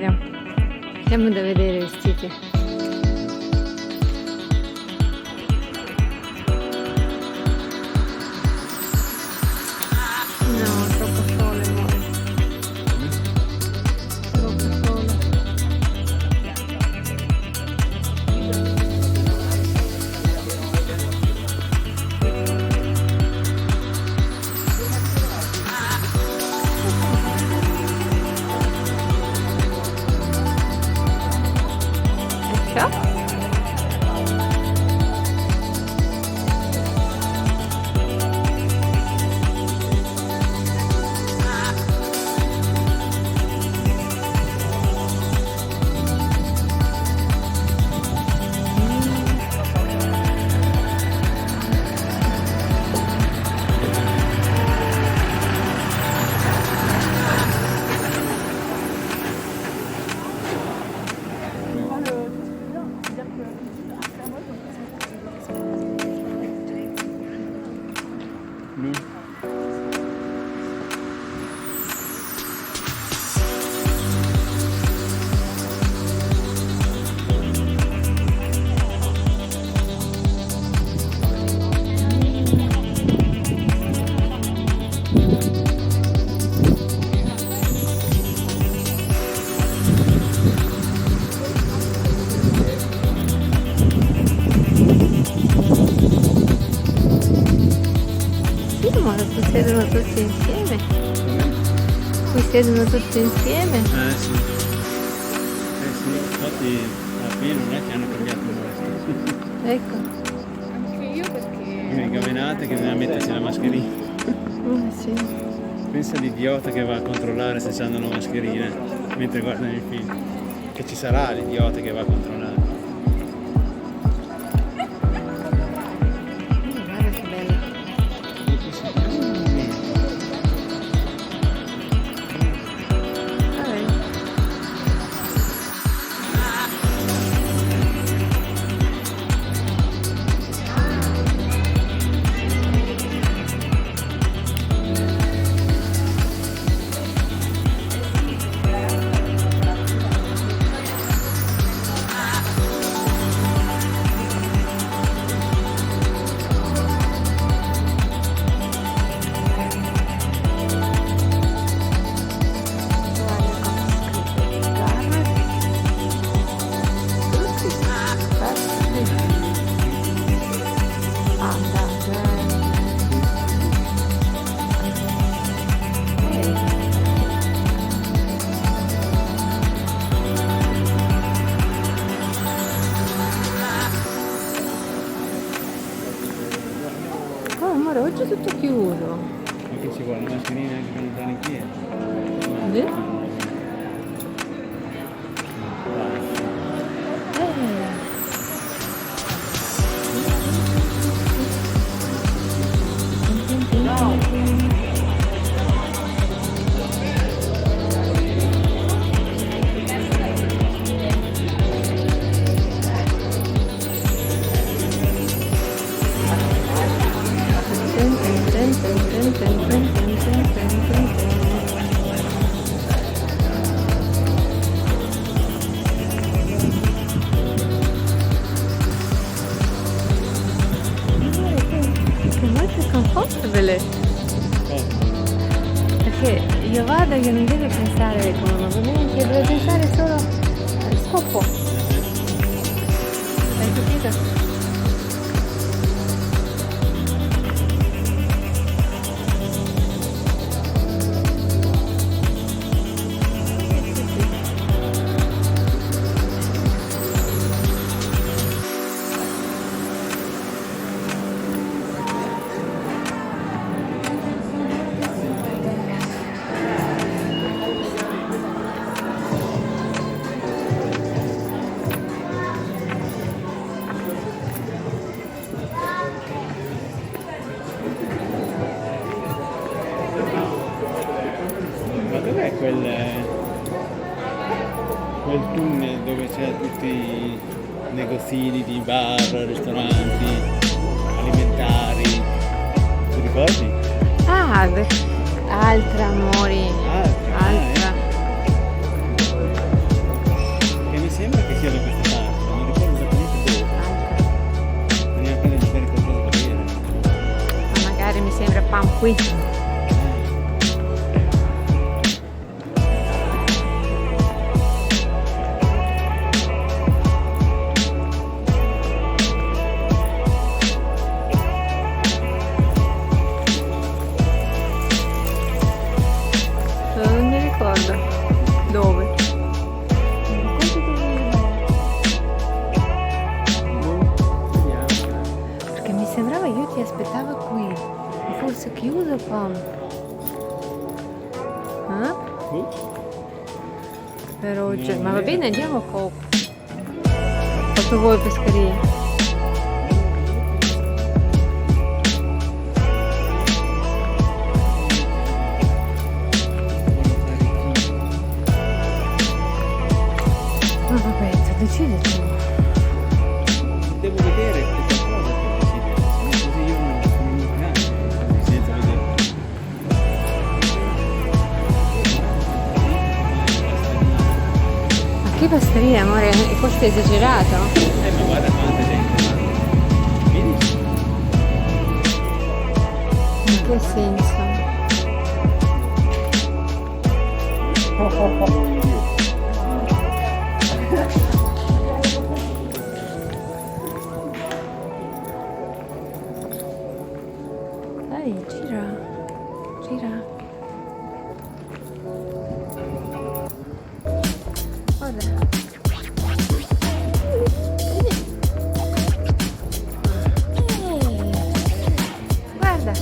speriamo. Andiamo da vedere i vestiti. No, troppo sole, amore. Troppo sole. Ecco. Qui siedono tutti insieme. Qui siedono tutti insieme. Sì. Infatti alla fine non è che hanno cambiato molto. Ecco. Anche io perché... Le gavenate che bisogna mettersi la mascherina. Sì. Pensa all'idiota che va a controllare se hanno la mascherina mentre guardano il film. Che ci sarà l'idiota che va a controllare. Guarda che bello. Amore, oggi è tutto chiuso. Ma che ci vuole una mascherina anche per entrare in chiesa? Sì? Comfortabile. Perché io vado e io non devo pensare come movimenti, devo pensare solo al scopo. Hai capito? Dov'è quel tunnel dove c'è tutti i negozini di bar, ristoranti, alimentari? Ti ricordi? Ah, altra amori. Altra. Altra. Pam qui. Non mi ricordo dove. Perché mi sembrava io ti aspettavo qui. Forse chiuso poi. Per oggi. Ma va bene, andiamo a Coop. Fatto voi pescheria. Ma vabbè, decidi tu. Devo vedere qualcosa per decidere, se no così io non mi cambio senza vedere. Ma che pasteria, amore? Questo è esagerato? Ma guarda quanta gente, vedi? In che senso? Dai, gira. Gira. Guarda. Guarda.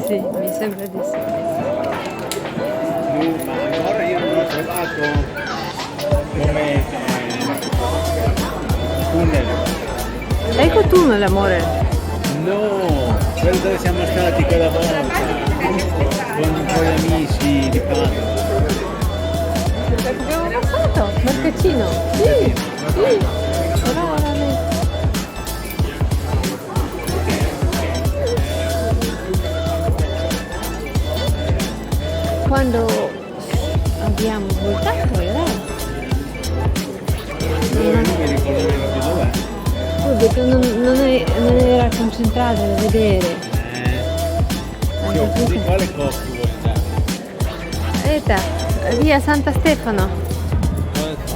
Sì, mi sembra di sì. Ma ancora io non ho trovato come tunnel. Ecco tunnel, amore. No, quello dove siamo stati quella volta con un po' di amici di Padova. Abbiamo passato, Marcaccino. Sì, sì. Ora lì. Quando abbiamo svoltato era. Io non mi ricordo neanche dov'è. Perché non era concentrato a vedere. Sì, ho così quale coppia vuoi andare? Aspetta, via Santa Stefano. Dove fa?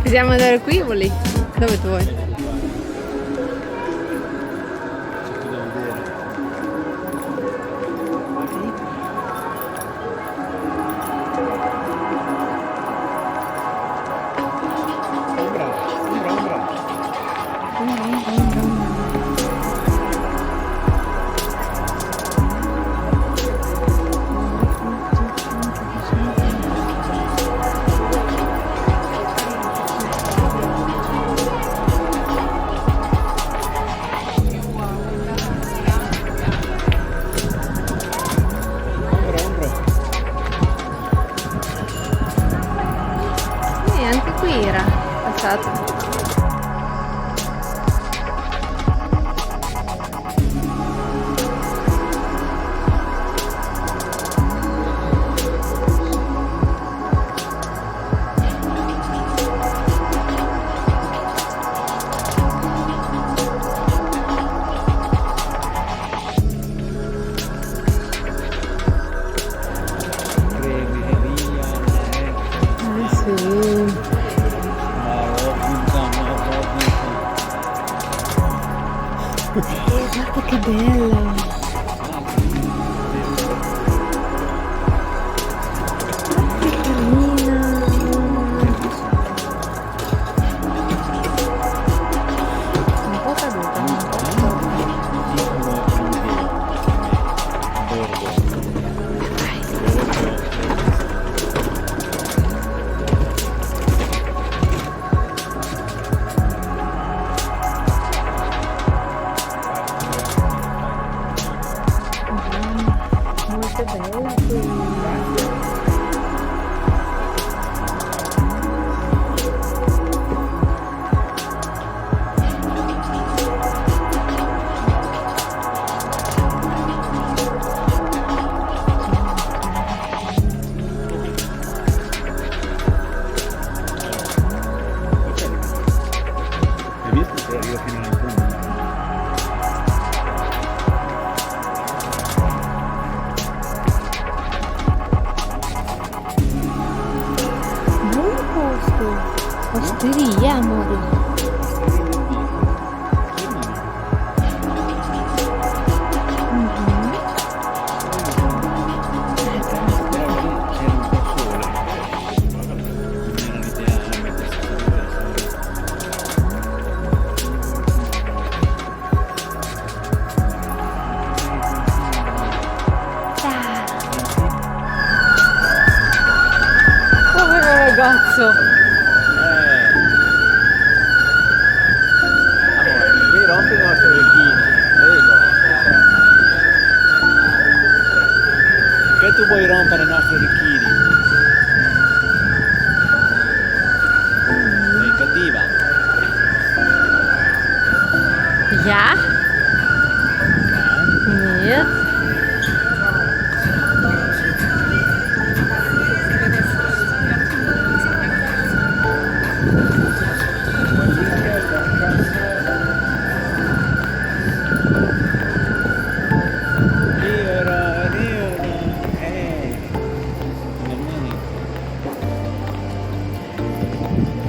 Possiamo andare qui o lì? Dove tu vuoi? Guarda che bello! Che carina! Un po' caduta, un po'. Molto bella qui. Hai visto che arriva fino alla fondo? Bello posto! Osteria, amore! Mhm. Povero ragazzo! Qui rompi i nostri orecchini, prego. Che tu vuoi rompere i nostri orecchini? Sei cattiva. Ja? Nee.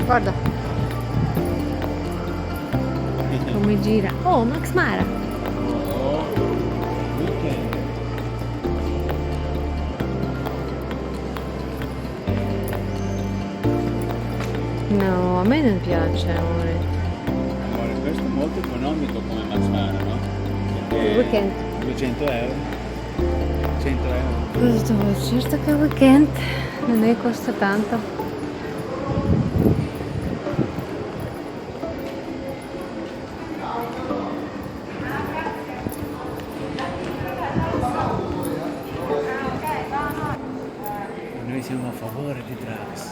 Guarda come gira. Oh, Max Mara. No, a me non piace, amore. Amore, questo è molto economico come Max Mara, no? Perché Weekend. 200 euro. 100 euro. Questo, certo che weekend non ne costa tanto. Noi siamo a favore di Drax.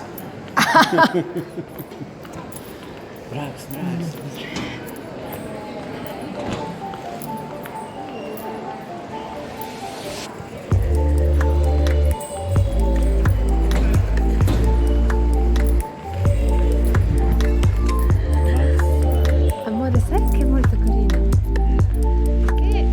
Drax. Amore, sai che è molto carino? Che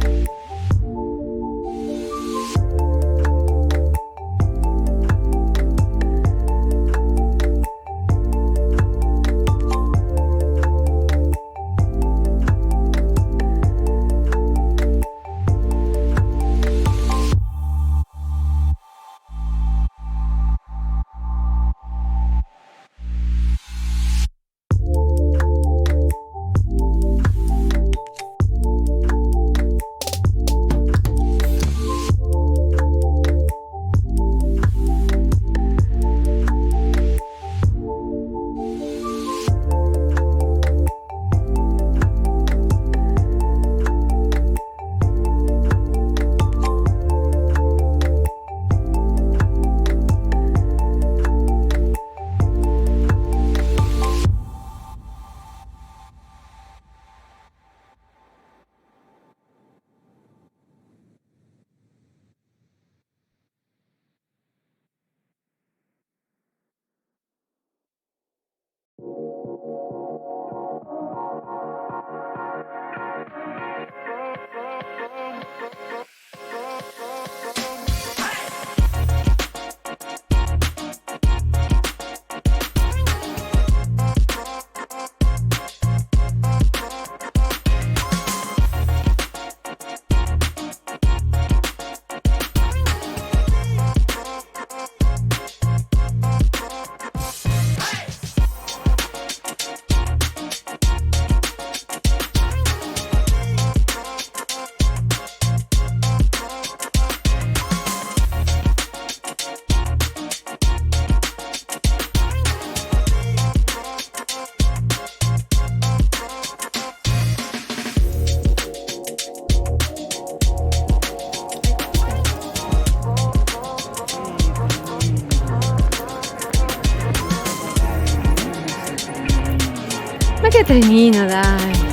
Che trenino, dai.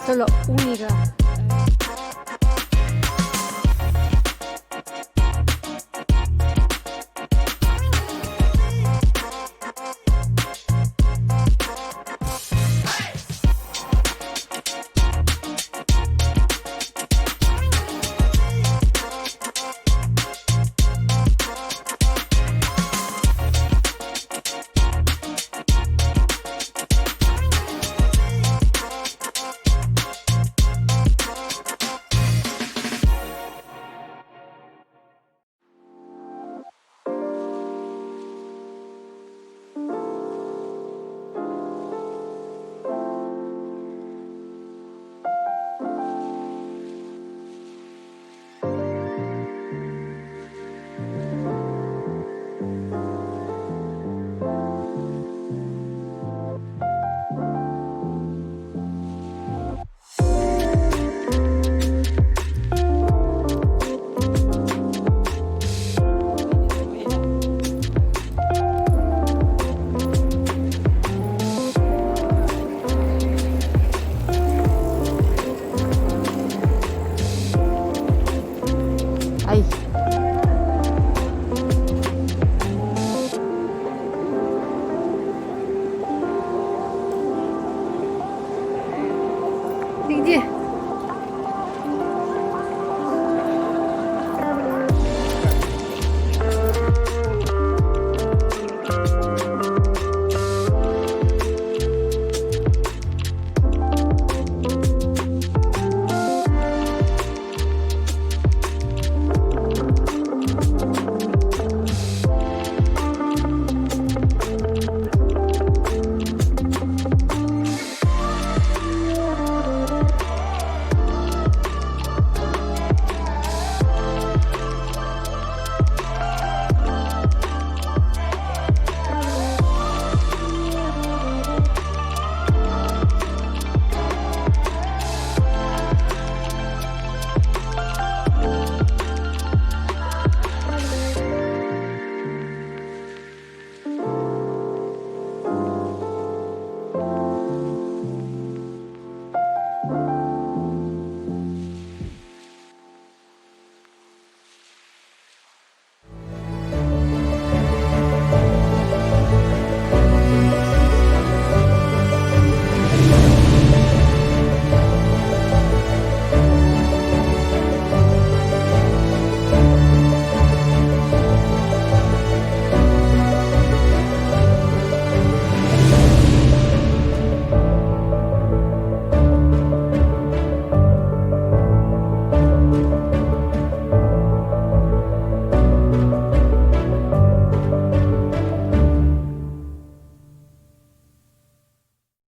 Solo unica